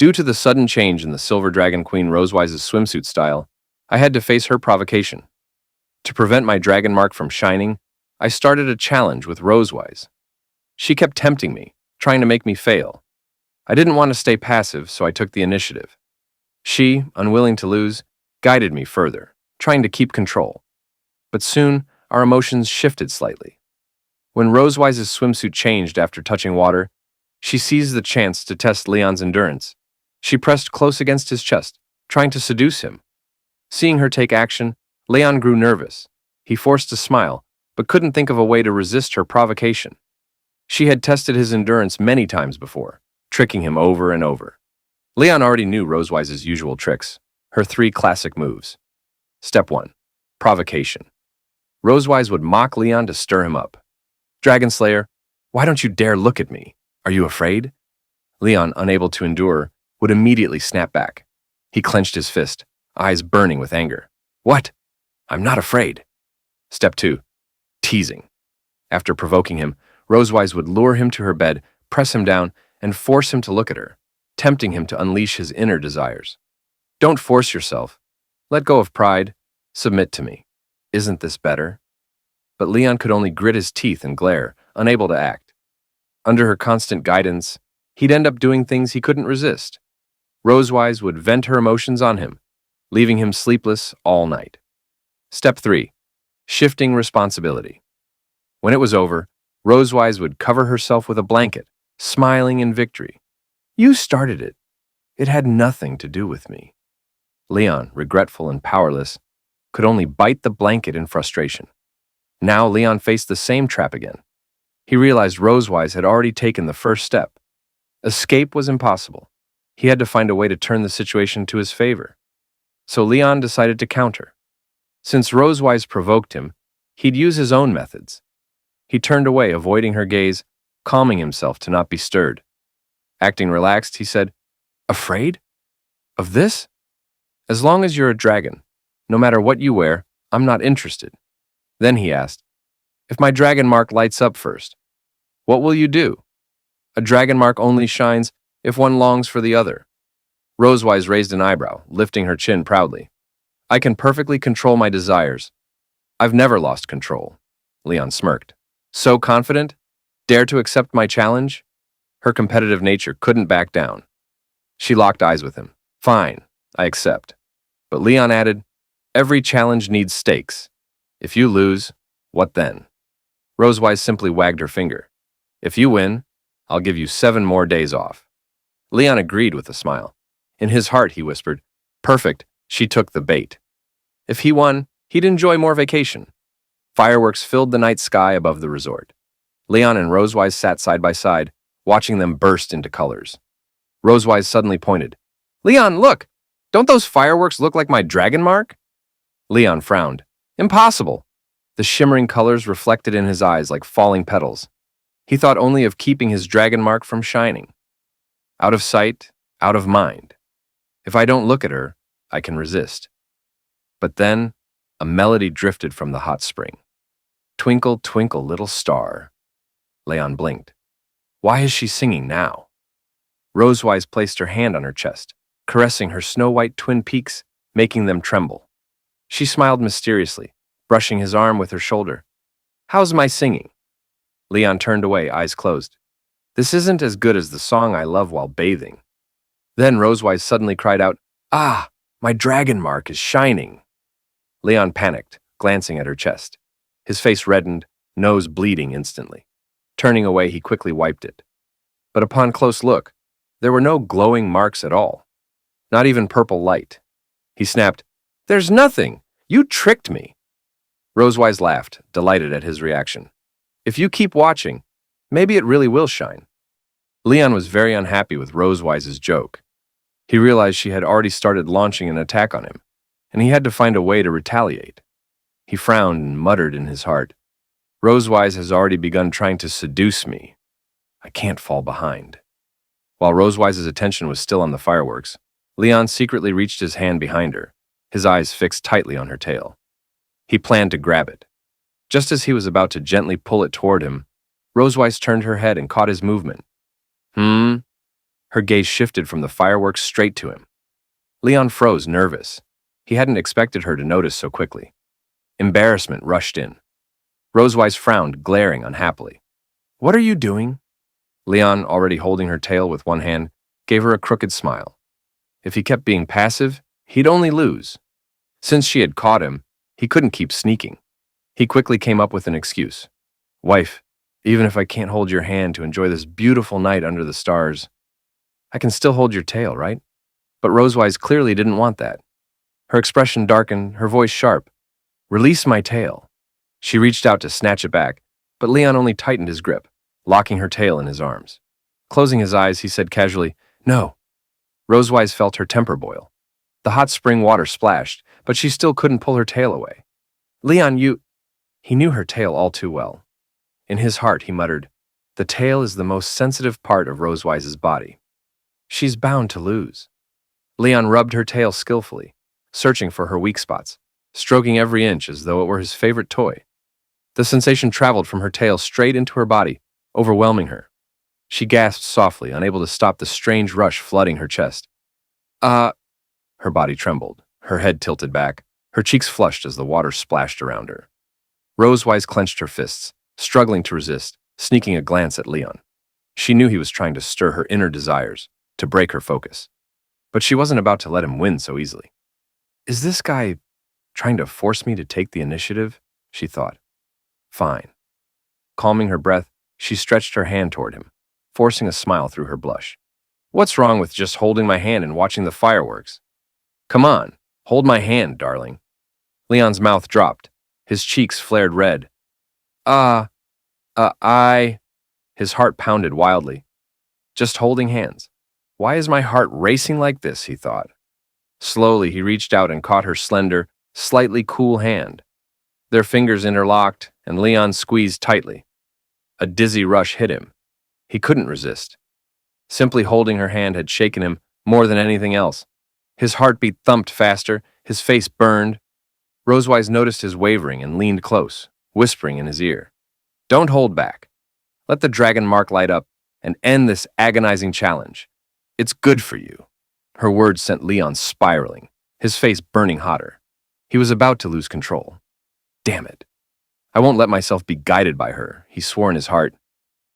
Due to the sudden change in the Silver Dragon Queen Rosewise's swimsuit style, I had to face her provocation. To prevent my dragon mark from shining, I started a challenge with Rosewise. She kept tempting me, trying to make me fail. I didn't want to stay passive, so I took the initiative. She, unwilling to lose, guided me further, trying to keep control. But soon, our emotions shifted slightly. When Rosewise's swimsuit changed after touching water, she seized the chance to test Leon's endurance. She pressed close against his chest, trying to seduce him. Seeing her take action, Leyon grew nervous. He forced a smile, but couldn't think of a way to resist her provocation. She had tested his endurance many times before, tricking him over and over. Leyon already knew Rosewise's usual tricks, her 3 classic moves. Step 1. Provocation. Rosewise would mock Leyon to stir him up. Dragon Slayer, why don't you dare look at me? Are you afraid? Leyon, unable to endure, would immediately snap back. He clenched his fist, eyes burning with anger. What? I'm not afraid. Step 2. Teasing. After provoking him, Rosewise would lure him to her bed, press him down, and force him to look at her, tempting him to unleash his inner desires. Don't force yourself. Let go of pride. Submit to me. Isn't this better? But Leyon could only grit his teeth and glare, unable to act. Under her constant guidance, he'd end up doing things he couldn't resist. Rosewise would vent her emotions on him, leaving him sleepless all night. Step 3. Shifting responsibility. When it was over, Rosewise would cover herself with a blanket, smiling in victory. You started it. It had nothing to do with me. Leyon, regretful and powerless, could only bite the blanket in frustration. Now Leyon faced the same trap again. He realized Rosewise had already taken the first step. Escape was impossible. He had to find a way to turn the situation to his favor. So Leyon decided to counter. Since Rosewise provoked him, he'd use his own methods. He turned away, avoiding her gaze, calming himself to not be stirred. Acting relaxed, he said, Afraid? Of this? As long as you're a dragon, no matter what you wear, I'm not interested. Then he asked, If my dragon mark lights up first, what will you do? A dragon mark only shines if one longs for the other. Rosewise raised an eyebrow, lifting her chin proudly. I can perfectly control my desires. I've never lost control. Leyon smirked. So confident? Dare to accept my challenge? Her competitive nature couldn't back down. She locked eyes with him. Fine, I accept. But Leyon added, Every challenge needs stakes. If you lose, what then? Rosewise simply wagged her finger. If you win, I'll give you 7 more days off. Leyon agreed with a smile. In his heart, he whispered, Perfect, she took the bait. If he won, he'd enjoy more vacation. Fireworks filled the night sky above the resort. Leyon and Rosewise sat side by side, watching them burst into colors. Rosewise suddenly pointed. Leyon, look! Don't those fireworks look like my dragon mark? Leyon frowned. Impossible! The shimmering colors reflected in his eyes like falling petals. He thought only of keeping his dragon mark from shining. Out of sight, out of mind. If I don't look at her, I can resist. But then, a melody drifted from the hot spring. Twinkle, twinkle, little star. Leyon blinked. Why is she singing now? Rosewise placed her hand on her chest, caressing her snow-white twin peaks, making them tremble. She smiled mysteriously, brushing his arm with her shoulder. How's my singing? Leyon turned away, eyes closed. This isn't as good as the song I love while bathing. Then Rosewise suddenly cried out, Ah, my dragon mark is shining. Leyon panicked, glancing at her chest. His face reddened, nose bleeding instantly. Turning away, he quickly wiped it. But upon close look, there were no glowing marks at all. Not even purple light. He snapped, There's nothing! You tricked me! Rosewise laughed, delighted at his reaction. If you keep watching, maybe it really will shine. Leyon was very unhappy with Rosewise's joke. He realized she had already started launching an attack on him, and he had to find a way to retaliate. He frowned and muttered in his heart, Rosewise has already begun trying to seduce me. I can't fall behind. While Rosewise's attention was still on the fireworks, Leyon secretly reached his hand behind her, his eyes fixed tightly on her tail. He planned to grab it. Just as he was about to gently pull it toward him, Rosewise turned her head and caught his movement. Her gaze shifted from the fireworks straight to him. Leon froze, nervous. He hadn't expected her to notice so quickly. Embarrassment rushed in. Rosewise frowned, glaring unhappily. "What are you doing?" Leon, already holding her tail with one hand, gave her a crooked smile. If he kept being passive, he'd only lose. Since she had caught him, he couldn't keep sneaking. He quickly came up with an excuse. "Wife, even if I can't hold your hand to enjoy this beautiful night under the stars, I can still hold your tail, right?" But Rosewise clearly didn't want that. Her expression darkened, her voice sharp. "Release my tail." She reached out to snatch it back, but Leon only tightened his grip, locking her tail in his arms. Closing his eyes, he said casually, "No." Rosewise felt her temper boil. The hot spring water splashed, but she still couldn't pull her tail away. "Leon, you—" He knew her tail all too well. In his heart, he muttered, "The tail is the most sensitive part of Rosewise's body. She's bound to lose." Leon rubbed her tail skillfully, searching for her weak spots, stroking every inch as though it were his favorite toy. The sensation traveled from her tail straight into her body, overwhelming her. She gasped softly, unable to stop the strange rush flooding her chest. Her body trembled, her head tilted back, her cheeks flushed as the water splashed around her. Rosewise clenched her fists, struggling to resist, sneaking a glance at Leon. She knew he was trying to stir her inner desires, to break her focus. But she wasn't about to let him win so easily. "Is this guy trying to force me to take the initiative?" she thought. "Fine." Calming her breath, she stretched her hand toward him, forcing a smile through her blush. "What's wrong with just holding my hand and watching the fireworks? Come on, hold my hand, darling." Leon's mouth dropped. His cheeks flared red. His heart pounded wildly. Just holding hands. Why is my heart racing like this, he thought. Slowly, he reached out and caught her slender, slightly cool hand. Their fingers interlocked, and Leon squeezed tightly. A dizzy rush hit him. He couldn't resist. Simply holding her hand had shaken him more than anything else. His heartbeat thumped faster, his face burned. Rosewise noticed his wavering and leaned close, whispering in his ear. "Don't hold back. Let the dragon mark light up and end this agonizing challenge. It's good for you." Her words sent Leon spiraling, his face burning hotter. He was about to lose control. Damn it. I won't let myself be guided by her, he swore in his heart.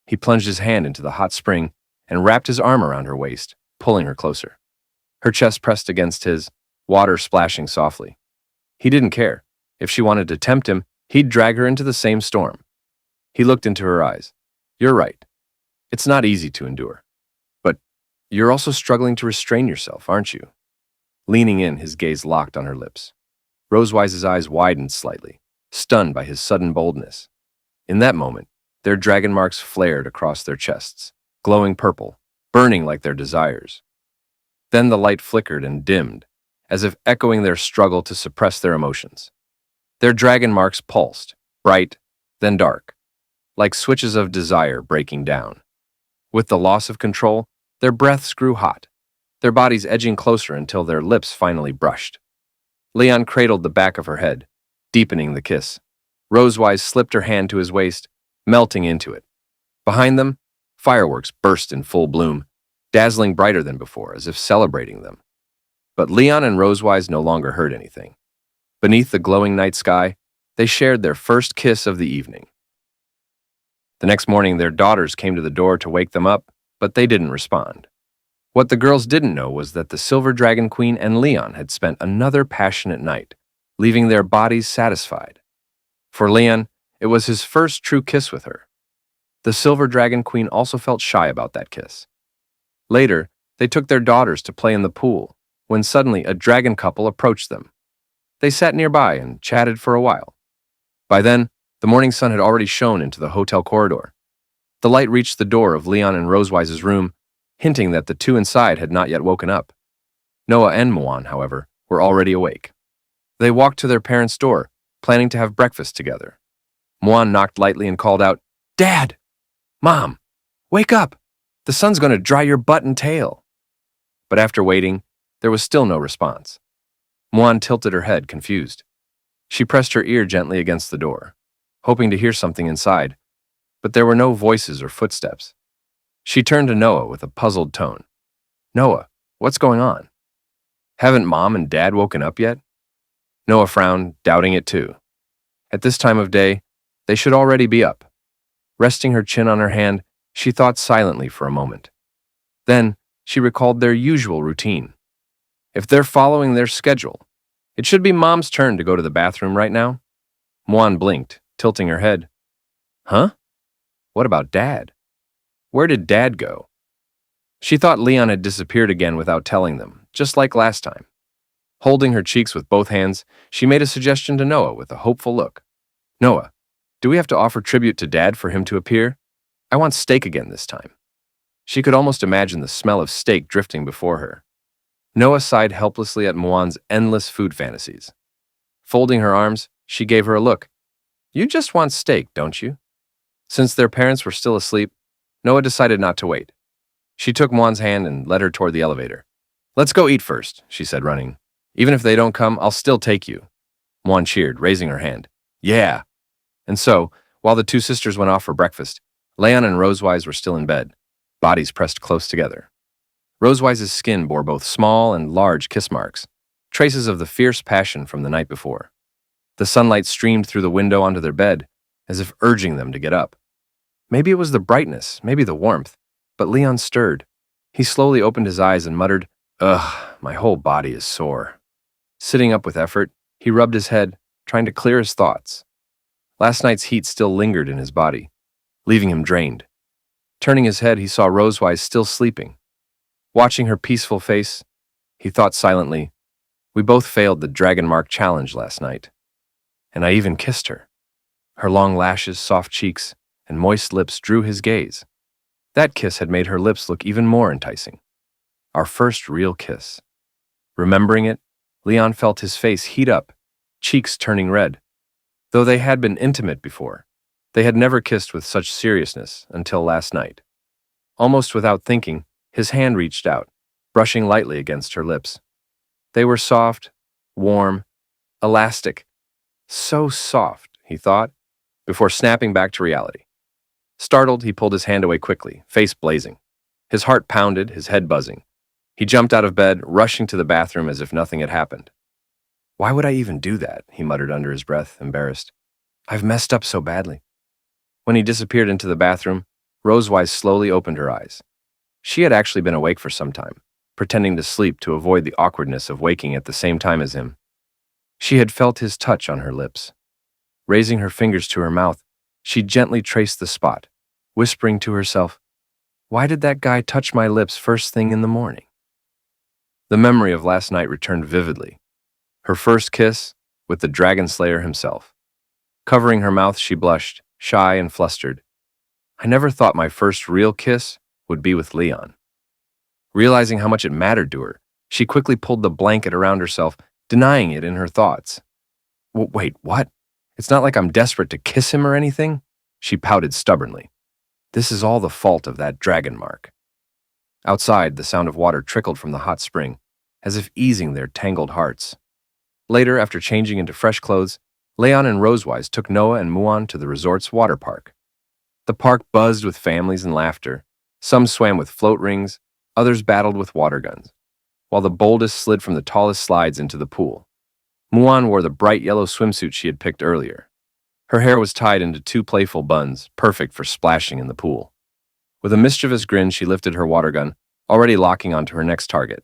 He plunged his hand into the hot spring and wrapped his arm around her waist, pulling her closer. Her chest pressed against his, water splashing softly. He didn't care. If she wanted to tempt him, he'd drag her into the same storm. He looked into her eyes. "You're right. It's not easy to endure. But you're also struggling to restrain yourself, aren't you?" Leaning in, his gaze locked on her lips. Rosewise's eyes widened slightly, stunned by his sudden boldness. In that moment, their dragon marks flared across their chests, glowing purple, burning like their desires. Then the light flickered and dimmed, as if echoing their struggle to suppress their emotions. Their dragon marks pulsed, bright, then dark, like switches of desire breaking down. With the loss of control, their breaths grew hot, their bodies edging closer until their lips finally brushed. Leon cradled the back of her head, deepening the kiss. Rosewise slipped her hand to his waist, melting into it. Behind them, fireworks burst in full bloom, dazzling brighter than before, as if celebrating them. But Leon and Rosewise no longer heard anything. Beneath the glowing night sky, they shared their first kiss of the evening. The next morning, their daughters came to the door to wake them up, but they didn't respond. What the girls didn't know was that the Silver Dragon Queen and Leon had spent another passionate night, leaving their bodies satisfied. For Leon, it was his first true kiss with her. The Silver Dragon Queen also felt shy about that kiss. Later, they took their daughters to play in the pool, when suddenly a dragon couple approached them. They sat nearby and chatted for a while. By then, the morning sun had already shone into the hotel corridor. The light reached the door of Leon and Rosewise's room, hinting that the two inside had not yet woken up. Noah and Muan, however, were already awake. They walked to their parents' door, planning to have breakfast together. Muan knocked lightly and called out, "Dad! Mom! Wake up! The sun's going to dry your butt and tail." But after waiting, there was still no response. Muan tilted her head, confused. She pressed her ear gently against the door, hoping to hear something inside, but there were no voices or footsteps. She turned to Noah with a puzzled tone. Noah, what's going on? Haven't Mom and Dad woken up yet? Noah frowned, doubting it too. At this time of day, they should already be up. Resting her chin on her hand, she thought silently for a moment. Then, she recalled their usual routine. If they're following their schedule, it should be Mom's turn to go to the bathroom right now. Muan blinked, tilting her head. Huh? What about Dad? Where did Dad go? She thought Leyon had disappeared again without telling them, just like last time. Holding her cheeks with both hands, she made a suggestion to Noah with a hopeful look. Noah, do we have to offer tribute to Dad for him to appear? I want steak again this time. She could almost imagine the smell of steak drifting before her. Noah sighed helplessly at Muan's endless food fantasies. Folding her arms, she gave her a look. You just want steak, don't you? Since their parents were still asleep, Noah decided not to wait. She took Muan's hand and led her toward the elevator. Let's go eat first, she said, running. Even if they don't come, I'll still take you. Muan cheered, raising her hand. Yeah. And so, while the two sisters went off for breakfast, Leyon and Rosewise were still in bed, bodies pressed close together. Rosewise's skin bore both small and large kiss marks, traces of the fierce passion from the night before. The sunlight streamed through the window onto their bed, as if urging them to get up. Maybe it was the brightness, maybe the warmth, but Leyon stirred. He slowly opened his eyes and muttered, Ugh, my whole body is sore. Sitting up with effort, he rubbed his head, trying to clear his thoughts. Last night's heat still lingered in his body, leaving him drained. Turning his head, he saw Rosewise still sleeping. Watching her peaceful face, he thought silently, we both failed the Dragon Mark challenge last night. And I even kissed her. Her long lashes, soft cheeks, and moist lips drew his gaze. That kiss had made her lips look even more enticing. Our first real kiss. Remembering it, Leyon felt his face heat up, cheeks turning red. Though they had been intimate before, they had never kissed with such seriousness until last night. Almost without thinking, his hand reached out, brushing lightly against her lips. They were soft, warm, elastic. So soft, he thought, before snapping back to reality. Startled, he pulled his hand away quickly, face blazing. His heart pounded, his head buzzing. He jumped out of bed, rushing to the bathroom as if nothing had happened. Why would I even do that? He muttered under his breath, embarrassed. I've messed up so badly. When he disappeared into the bathroom, Rosewise slowly opened her eyes. She had actually been awake for some time, pretending to sleep to avoid the awkwardness of waking at the same time as him. She had felt his touch on her lips. Raising her fingers to her mouth, she gently traced the spot, whispering to herself, Why did that guy touch my lips first thing in the morning? The memory of last night returned vividly. Her first kiss with the Dragon Slayer himself. Covering her mouth, she blushed, shy and flustered. I never thought my first real kiss would be with Leyon. Realizing how much it mattered to her, she quickly pulled the blanket around herself, denying it in her thoughts. Wait, what? It's not like I'm desperate to kiss him or anything? She pouted stubbornly. This is all the fault of that Dragon Mark. Outside, the sound of water trickled from the hot spring, as if easing their tangled hearts. Later, after changing into fresh clothes, Leyon and Rosewise took Noah and Muan to the resort's water park. The park buzzed with families and laughter. Some swam with float rings, others battled with water guns, while the boldest slid from the tallest slides into the pool. Muan wore the bright yellow swimsuit she had picked earlier. Her hair was tied into two playful buns, perfect for splashing in the pool. With a mischievous grin, she lifted her water gun, already locking onto her next target.